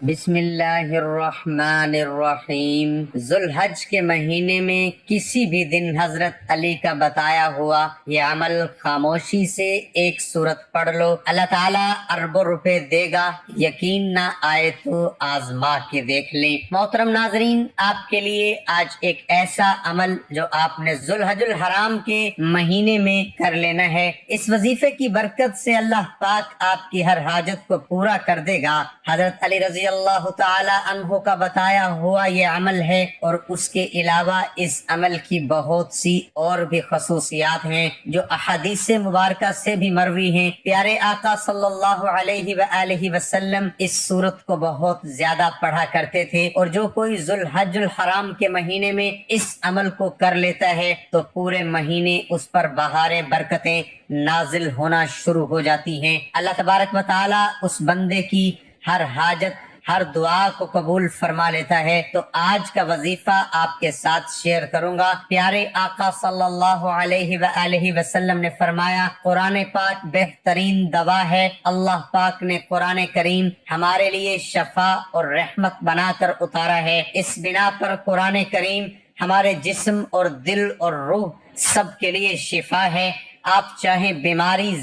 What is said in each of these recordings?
بسم اللہ الرحمن الرحیم۔ ذوالحج کے مہینے میں کسی بھی دن حضرت علی کا بتایا ہوا یہ عمل خاموشی سے ایک سورت پڑھ لو، اللہ تعالیٰ اربوں روپے دے گا، یقین نہ آئے تو آزما کے دیکھ لیں۔ محترم ناظرین، آپ کے لیے آج ایک ایسا عمل جو آپ نے ذوالحج الحرام کے مہینے میں کر لینا ہے۔ اس وظیفے کی برکت سے اللہ پاک آپ کی ہر حاجت کو پورا کر دے گا۔ حضرت علی رضی اللہ تعالی عنہ کا بتایا ہوا یہ عمل ہے، اور اس کے علاوہ اس عمل کی بہت سی اور بھی خصوصیات ہیں جو احادیث مبارکہ سے بھی مروی ہیں۔ پیارے آقا صلی اللہ علیہ وآلہ وسلم اس سورت کو بہت زیادہ پڑھا کرتے تھے، اور جو کوئی ذوالحج الحرام کے مہینے میں اس عمل کو کر لیتا ہے تو پورے مہینے اس پر بہاریں برکتیں نازل ہونا شروع ہو جاتی ہیں۔ اللہ تبارک و تعالی اس بندے کی ہر حاجت، ہر دعا کو قبول فرما لیتا ہے۔ تو آج کا وظیفہ آپ کے ساتھ شیئر کروں گا۔ پیارے آقا صلی اللہ علیہ وآلہ وسلم نے فرمایا، قرآن پاک بہترین دوا ہے۔ اللہ پاک نے قرآن کریم ہمارے لیے شفا اور رحمت بنا کر اتارا ہے۔ اس بنا پر قرآن کریم ہمارے جسم اور دل اور روح سب کے لیے شفا ہے۔ آپ چاہے بیماری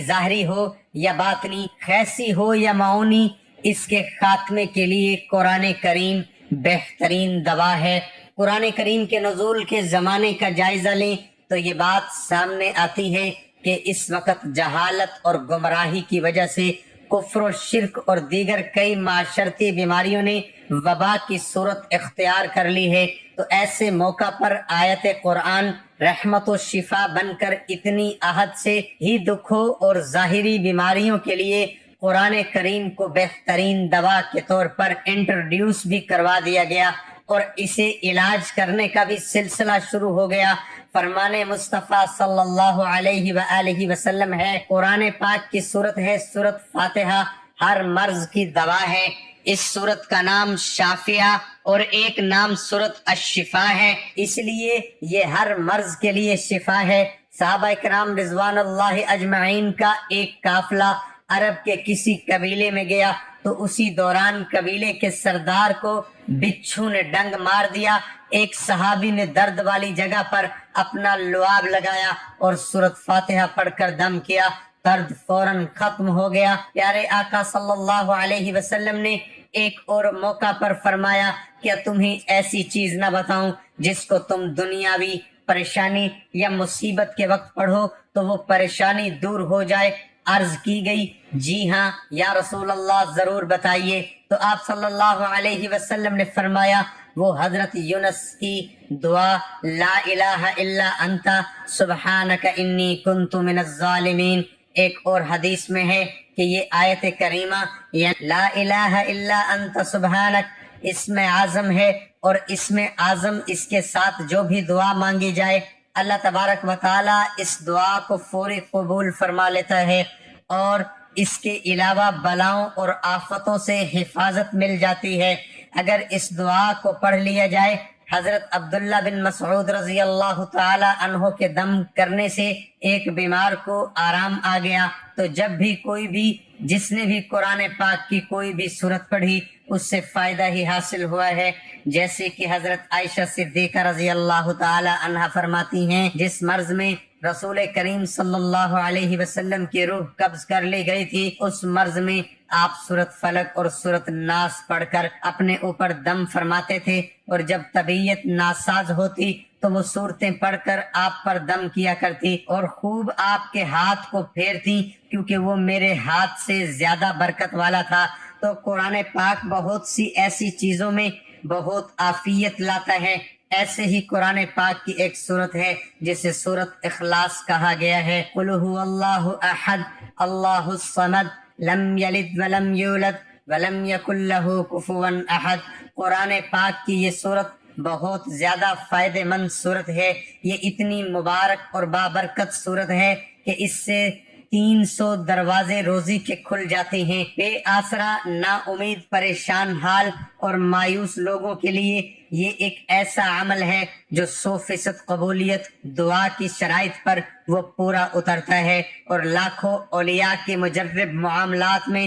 ظاہری ہو یا باطنی، خیسی ہو یا معونی، اس کے خاتمے کے لیے قرآن کریم بہترین دوا ہے۔ قرآن کریم کے نزول کے زمانے کا جائزہ لیں تو یہ بات سامنے آتی ہے کہ اس وقت جہالت اور گمراہی کی وجہ سے کفر و شرک اور دیگر کئی معاشرتی بیماریوں نے وبا کی صورت اختیار کر لی ہے۔ تو ایسے موقع پر آیت قرآن رحمت و شفا بن کر اتنی آہت سے ہی دکھوں اور ظاہری بیماریوں کے لیے قرآن کریم کو بہترین دوا کے طور پر انٹروڈیوس بھی کروا دیا گیا، اور اسے علاج کرنے کا بھی سلسلہ شروع ہو گیا۔ فرمان مصطفیٰ صلی اللہ علیہ وآلہ وسلم ہے، قرآن پاک کی سورت ہے سورت فاتحہ، ہر مرض کی دوا ہے۔ اس سورت کا نام شافیہ اور ایک نام سورت الشفا ہے، اس لیے یہ ہر مرض کے لیے شفا ہے۔ صحابہ کرام رضوان اللہ اجمعین کا ایک قافلہ عرب کے کسی قبیلے میں گیا تو اسی دوران قبیلے کے سردار کو بچھو نے ڈنگ مار دیا۔ ایک صحابی نے درد والی جگہ پر اپنا لعاب لگایا اور سورت فاتحہ پڑھ کر دم کیا، درد فوراً ختم ہو گیا۔ پیارے آقا صلی اللہ علیہ وسلم نے ایک اور موقع پر فرمایا، کیا تمہیں ایسی چیز نہ بتاؤں جس کو تم دنیاوی پریشانی یا مصیبت کے وقت پڑھو تو وہ پریشانی دور ہو جائے؟ عرض کی گئی، جی ہاں یا رسول اللہ، ضرور بتائیے۔ تو آپ صلی اللہ علیہ وسلم نے فرمایا، وہ حضرت یونس کی دعا لا الہ الا انت سبحانک انی کنت من الظالمین۔ ایک اور حدیث میں ہے کہ یہ آیت کریمہ یا لا الہ الا انت سبحانک اسم اعظم ہے، اور اسم اعظم اس کے ساتھ جو بھی دعا مانگی جائے اللہ تبارک و تعالی اس دعا کو فوری قبول فرما لیتا ہے، اور اس کے علاوہ بلاؤں اور آفتوں سے حفاظت مل جاتی ہے۔ اگر اس دعا کو پڑھ لیا جائے، حضرت عبداللہ بن مسعود رضی اللہ تعالی عنہ کے دم کرنے سے ایک بیمار کو آرام آ گیا، تو جب بھی کوئی بھی جس نے بھی قرآن پاک کی کوئی بھی سورت پڑھی اس سے فائدہ ہی حاصل ہوا ہے۔ جیسے کہ حضرت عائشہ صدیقہ رضی اللہ تعالی عنہا فرماتی ہیں، جس مرض میں رسول کریم صلی اللہ علیہ وسلم کی روح قبض کر لی گئی تھی، اس مرض میں آپ سورت فلق اور سورت ناس پڑھ کر اپنے اوپر دم فرماتے تھے، اور جب طبیعت ناساز ہوتی تو وہ صورتیں پڑھ کر آپ پر دم کیا کرتی اور خوب آپ کے ہاتھ کو پھیرتی، کیونکہ وہ میرے ہاتھ سے زیادہ برکت والا تھا۔ تو قرآن پاک بہت سی ایسی چیزوں میں بہت عافیت لاتا ہے۔ ایسے ہی قرآن پاک کی ایک سورت ہے جسے سورت اخلاص کہا گیا ہے، قل هو اللہ احد اللہ الصمد لم یلد ولم یولد ولم یکن لہ کفوا احد۔ قرآن پاک کی یہ سورت بہت زیادہ فائدہ مند سورت ہے۔ یہ اتنی مبارک اور بابرکت سورت ہے کہ اس سے 300 دروازے روزی کے کھل جاتے ہیں۔ بے آسرا، نا امید، پریشان حال اور مایوس لوگوں کے لیے یہ ایک ایسا عمل ہے جو 100% قبولیت دعا کی شرائط پر وہ پورا اترتا ہے، اور لاکھوں اولیاء کے مجرب معاملات میں